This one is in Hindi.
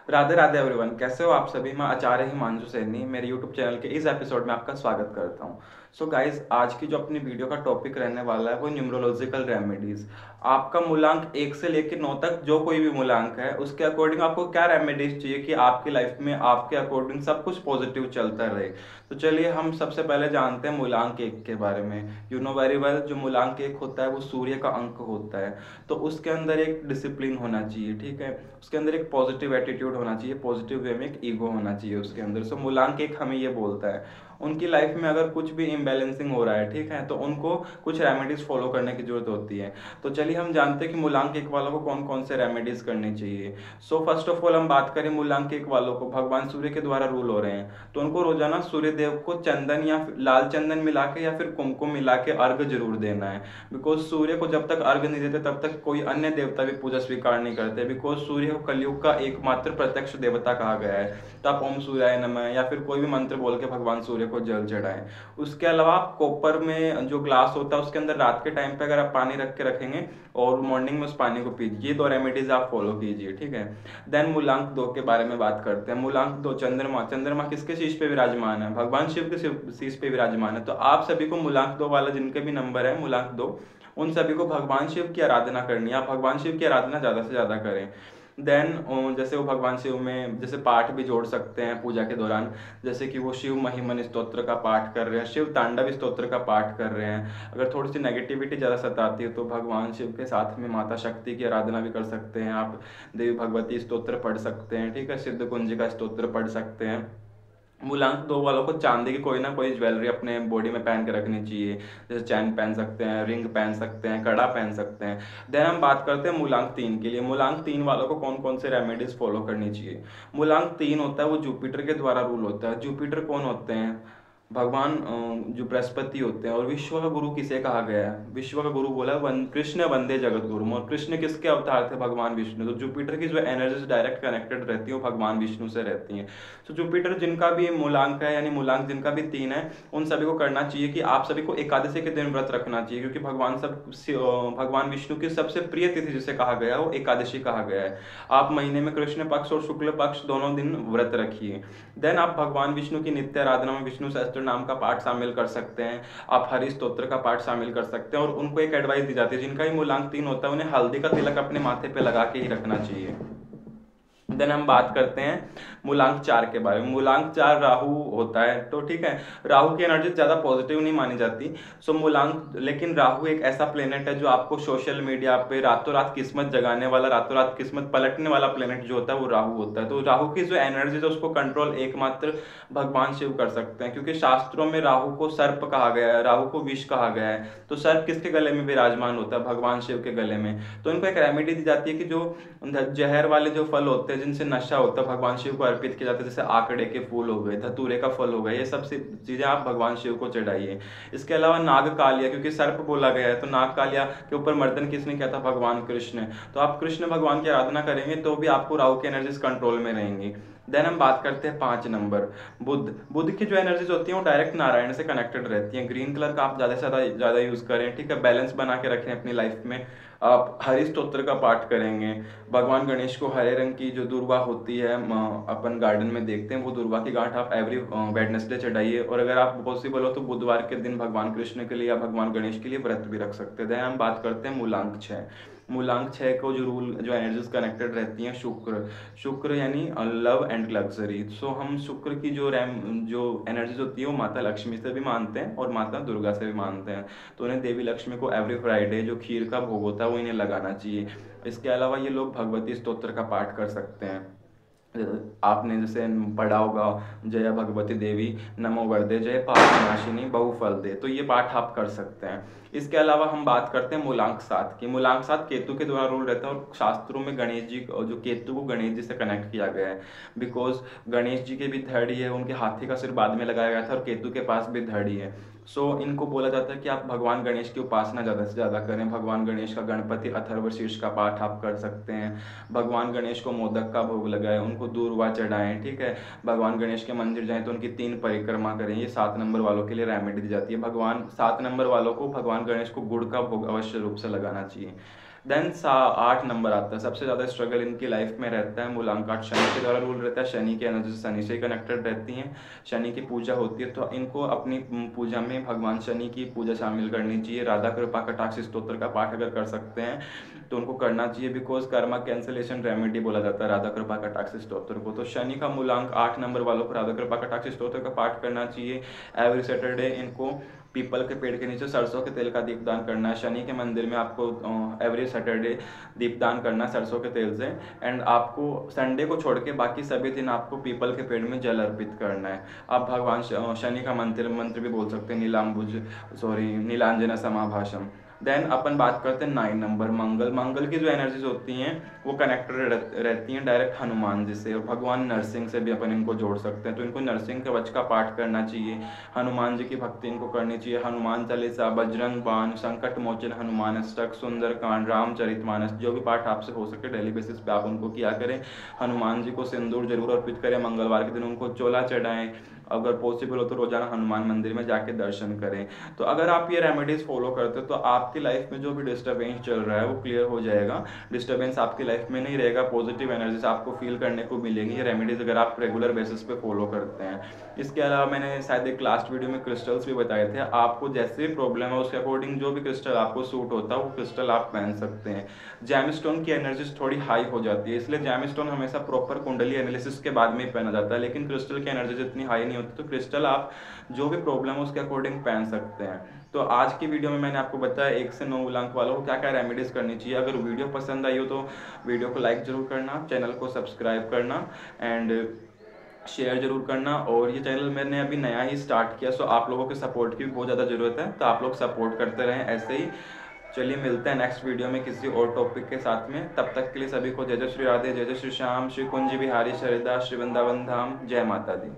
राधे राधे एवरीवन, कैसे हो आप सभी। मैं आचार्य हिमांशु सैनी मेरे यूट्यूब चैनल के इस एपिसोड में आपका स्वागत करता हूं। सो गाइस, आज की जो अपनी वीडियो का टॉपिक रहने वाला है वो न्यूमरोलॉजिकल रेमेडीज। आपका मूलांक 1 से लेकर 9 तक जो कोई भी मूलांक है उसके अकॉर्डिंग आपको क्या रेमेडीज चाहिए कि आपकी लाइफ में आपके अकॉर्डिंग सब कुछ पॉजिटिव चलता रहे। तो चलिए हम सबसे पहले जानते हैं मूलांक 1 के बारे में। यू नो वेरी वेल, जो मूलांक 1 होता है वो सूर्य का अंक होता है। तो उसके अंदर एक डिसिप्लिन होना चाहिए, ठीक है। उसके अंदर एक पॉजिटिव एटीट्यूड होना चाहिए, पॉजिटिव वे में एक ईगो होना चाहिए उसके अंदर। सो मूलांक 1 हमें ये बोलता है उनकी लाइफ में अगर कुछ भी इम्बैलेंसिंग हो रहा है, ठीक है, तो उनको कुछ रेमेडीज फॉलो करने की जरूरत होती है। तो चलिए हम जानते हैं कि मूलांक 1 वालों को कौन कौन से रेमेडीज करनी चाहिए। सो फर्स्ट ऑफ ऑल हम बात करें, मूलांक 1 वालों को भगवान सूर्य के द्वारा रूल हो रहे हैं, तो उनको रोजाना सूर्य देव को चंदन या लाल चंदन मिला के या फिर कुमकुम मिला के अर्घ जरूर देना है। बिकॉज सूर्य को जब तक अर्घ नहीं देते तब तक कोई अन्य देवता भी पूजा स्वीकार नहीं करते। बिकॉज सूर्य को कलयुग का एकमात्र प्रत्यक्ष देवता कहा गया है। तो आप ओम सूर्याय नमः या फिर कोई भी मंत्र बोल के भगवान सूर्य को जल चढ़ाएं। उसके अलावा आप कॉपर में जो ग्लास होता है उसके अंदर रात के टाइम पे अगर आप पानी रख के रखेंगे और मॉर्निंग में उस पानी को पीजिए। ये 2 रेमेडीज आप फॉलो कीजिए, ठीक है। देन मूलांक 2 के बारे में बात करते हैं। मूलांक 2 चंद्रमा। चंद्रमा किसके शीश पे विराजमान है? भगवान शिव के शीश पे विराजमान है। तो आप सभी को मूलांक 2 वाला जिनके भी नंबर है मूलांक 2, उन सभी को भगवान शिव की आराधना करनी है। आप भगवान शिव की आराधना ज़्यादा से ज़्यादा करें। देन जैसे वो भगवान शिव में जैसे पाठ भी जोड़ सकते हैं पूजा के दौरान। जैसे कि वो शिव महिमन स्तोत्र का पाठ कर रहे हैं, शिव तांडव स्तोत्र का पाठ कर रहे हैं। अगर थोड़ी सी नेगेटिविटी ज़्यादा सताती है तो भगवान शिव के साथ में माता शक्ति की आराधना भी कर सकते हैं आप। देवी भगवती स्तोत्र पढ़ सकते हैं, ठीक है। सिद्ध कुंज का स्तोत्र पढ़ सकते हैं। मूलांक 2 वालों को चांदी की कोई ना कोई ज्वेलरी अपने बॉडी में पहन के रखनी चाहिए। जैसे चैन पहन सकते हैं, रिंग पहन सकते हैं, कड़ा पहन सकते हैं। देन हम बात करते हैं मूलांक 3 के लिए। मूलांक 3 वालों को कौन कौन से रेमेडीज फॉलो करनी चाहिए। मूलांक 3 होता है वो जुपिटर के द्वारा रूल होता है। जुपिटर कौन होते हैं? भगवान जो बृहस्पति होते हैं। और विश्व का गुरु किसे कहा गया है? विश्व का गुरु बोला कृष्ण वंदे जगत गुरु। और कृष्ण किसके अवतार थे? भगवान विष्णु। तो जुपिटर की जो एनर्जी डायरेक्ट कनेक्टेड रहती है वो भगवान विष्णु से रहती है। तो जुपिटर जिनका भी मूलांक है, यानी मूलांक जिनका भी 3 है, उन सभी को करना चाहिए कि आप सभी को एकादशी के दिन व्रत रखना चाहिए। क्योंकि भगवान विष्णु की सबसे प्रिय तिथि जिसे कहा गया है वो एकादशी कहा गया है। आप महीने में कृष्ण पक्ष और शुक्ल पक्ष दोनों दिन व्रत रखिए। देन आप भगवान विष्णु की नित्य आराधना में विष्णु सहस्त्र नाम का पाठ शामिल कर सकते हैं। आप हरि स्तोत्र का पाठ शामिल कर सकते हैं। और उनको एक एडवाइस दी जाती है, जिनका ही मूलांक 3 होता है उन्हें हल्दी का तिलक अपने माथे पे लगा के ही रखना चाहिए। देन हम बात करते हैं मूलांक 4 के बारे में। मूलांक 4 राहु होता है, तो ठीक है। राहु की एनर्जी ज्यादा पॉजिटिव नहीं मानी जाती। सो लेकिन राहु एक ऐसा प्लेनेट है जो आपको सोशल मीडिया पे रातों रात किस्मत जगाने वाला, रातों रात किस्मत पलटने वाला प्लेनेट जो होता है वो राहु होता है। तो राहु की जो एनर्जी है उसको कंट्रोल एकमात्र भगवान शिव कर सकते हैं। क्योंकि शास्त्रों में राहु को सर्प कहा गया है, राहु को विष कहा गया है। तो सर्प किसके गले में विराजमान होता है? भगवान शिव के गले में। तो इनको एक रेमेडी दी जाती है कि जो जहर वाले जो फल होते हैं जिनसे नशा होता है भगवान शिव को अर्पित किया जाता है। जैसे आकड़े के फूल हो गए, धतूरे का फल हो गया, ये सब चीजें आप भगवान शिव को चढ़ाइए। इसके अलावा नाग कालिया, क्योंकि सर्प बोला गया है, तो नाग कालिया के ऊपर मर्दन किसने किया था? भगवान कृष्ण। तो आप कृष्ण भगवान की आराधना करेंगे तो भी आपको राहु की एनर्जीज कंट्रोल में रहेंगी। देन हम बात करते हैं 5 नंबर, बुध। बुध की जो एनर्जीज होती है वो डायरेक्ट नारायण से कनेक्टेड रहती है। ग्रीन कलर का आप ज्यादा से ज्यादा यूज करें, ठीक है। बैलेंस बना के रखें अपनी लाइफ में। आप हरि स्तोत्र का पाठ करेंगे। भगवान गणेश को हरे रंग की जो दुर्वा होती है अपन गार्डन में देखते हैं, वो दुर्वा की गांठ आप एवरी वेडनेसडे चढ़ाइए। और अगर आप पॉसिबल हो तो बुधवार के दिन भगवान कृष्ण के लिए या भगवान गणेश के लिए व्रत भी रख सकते हैं। हम बात करते हैं मूलांक 6। मूलांक 6 को जो रूल जो एनर्जीज कनेक्टेड रहती हैं, शुक्र। शुक्र यानी लव एंड लग्जरी। सो हम शुक्र की जो एनर्जीज होती है वो माता लक्ष्मी से भी मानते हैं और माता दुर्गा से भी मानते हैं। तो उन्हें देवी लक्ष्मी को एवरी फ्राइडे जो खीर का भोग होता है वो इन्हें लगाना चाहिए। इसके अलावा ये लोग भगवती स्तोत्र का पाठ कर सकते हैं। आपने जैसे पढ़ा होगा, जय भगवती देवी नमो वरदे, जय पापनाशिनी बहुफल दे। तो ये पाठ आप कर सकते हैं। इसके अलावा हम बात करते हैं मूलांक 7 की। मूलांक 7 केतु के द्वारा रूल रहता है। और शास्त्रों में गणेश जी जो केतु को गणेश जी से कनेक्ट किया गया है। बिकॉज गणेश जी के भी धड़ ही है, उनके हाथी का सिर बाद में लगाया गया था और केतु के पास भी धड़ ही है। सो इनको बोला जाता है कि आप भगवान गणेश की उपासना ज़्यादा से ज़्यादा करें। भगवान गणेश का गणपति अथर्वशीर्ष का पाठ आप कर सकते हैं। भगवान गणेश को मोदक का भोग लगाएं, उनको दूर्वा चढ़ाएं, ठीक है। भगवान गणेश के मंदिर जाएं तो उनकी 3 परिक्रमा करें। ये 7 नंबर वालों के लिए रेमेडी दी जाती है। भगवान 7 नंबर वालों को भगवान गणेश को गुड़ का भोग अवश्य रूप से लगाना चाहिए। देन 8 नंबर आता है, सबसे ज़्यादा स्ट्रगल इनकी लाइफ में रहता है। मूलांक 8 शनि के द्वारा रूल रहता है, शनि की एनर्जी शनि से कनेक्टेड रहती हैं, शनि की पूजा होती है, तो इनको अपनी पूजा में भगवान शनि की पूजा शामिल करनी चाहिए। राधा कृपा कटाक्ष स्तोत्र का पाठ अगर कर सकते हैं तो उनको करना चाहिए, बिकॉज कर्मा कैंसलेशन रेमेडी बोला जाता है राधा कृपा कटाक्ष स्तोत्र को। तो शनि का मूलांक 8 नंबर वालों को राधा कृपा कटाक्ष स्तोत्र का पाठ करना चाहिए। एवरी सैटरडे इनको पीपल के पेड़ के नीचे सरसों के तेल का दीपदान करना है। शनि के मंदिर में आपको एवरी सैटरडे दीपदान करना है सरसों के तेल से। एंड आपको संडे को छोड़ के बाकी सभी दिन आपको पीपल के पेड़ में जल अर्पित करना है। आप भगवान शनि का मंत्र भी बोल सकते हैं, नीलांजना समाभाषम। देन अपन बात करते हैं 9 नंबर मंगल की जो एनर्जीज होती हैं वो कनेक्टेड रहती हैं डायरेक्ट हनुमान जी से, और भगवान नरसिंह से भी अपन इनको जोड़ सकते हैं। तो इनको नरसिंह के वच का पाठ करना चाहिए, हनुमान जी की भक्ति इनको करनी चाहिए। हनुमान चालीसा, बजरंग बाण, संकट मोचन हनुमान अष्टक, सुंदर कांड, रामचरितमानस, जो भी पाठ आपसे हो सके डेली बेसिस पे आप उनको किया करें। हनुमान जी को सिंदूर जरूर अर्पित करें, मंगलवार के दिन उनको चोला चढ़ाएं, अगर पॉसिबल हो तो रोजाना हनुमान मंदिर में जाके दर्शन करें। तो अगर आप ये रेमेडीज फॉलो करते हो तो आपकी लाइफ में जो भी डिस्टर्बेंस चल रहा है वो क्लियर हो जाएगा। डिस्टर्बेंस आपकी लाइफ में नहीं रहेगा, पॉजिटिव एनर्जीज आपको फील करने को मिलेंगी ये रेमेडीज अगर आप रेगुलर बेसिस पे फॉलो करते हैं। इसके अलावा मैंने शायद एक लास्ट वीडियो में क्रिस्टल्स भी बताए थे, आपको जैसे भी प्रॉब्लम है उसके अकॉर्डिंग जो भी क्रिस्टल आपको सूट होता है वो क्रिस्टल आप पहन सकते हैं। जैमस्टोन की एनर्जीज थोड़ी हाई हो जाती है, इसलिए जैमस्टोन हमेशा प्रॉपर कुंडली एनालिसिस के बाद में ही पहना जाता है, लेकिन क्रिस्टल की एनर्जीज इतनी हाई नहीं होती, तो क्रिस्टल आप जो भी प्रॉब्लम है उसके अकॉर्डिंग पहन सकते हैं। तो आज की वीडियो में मैंने आपको बताया 1 से 9 मूलांक वालों को क्या क्या रेमेडीज करनी चाहिए। अगर वीडियो पसंद आई हो तो वीडियो को लाइक जरूर करना, चैनल को सब्सक्राइब करना एंड शेयर जरूर करना। और ये चैनल मैंने अभी नया ही स्टार्ट किया, सो आप लोगों के सपोर्ट की भी बहुत ज़्यादा ज़रूरत है, तो आप लोग सपोर्ट करते रहें ऐसे ही। चलिए मिलते हैं नेक्स्ट वीडियो में किसी और टॉपिक के साथ में, तब तक के लिए सभी को जय जय श्री राधे, जय जय श्री श्याम, श्री कुंज बिहारी शरदा, श्री वृंदावन धाम, जय माता दी।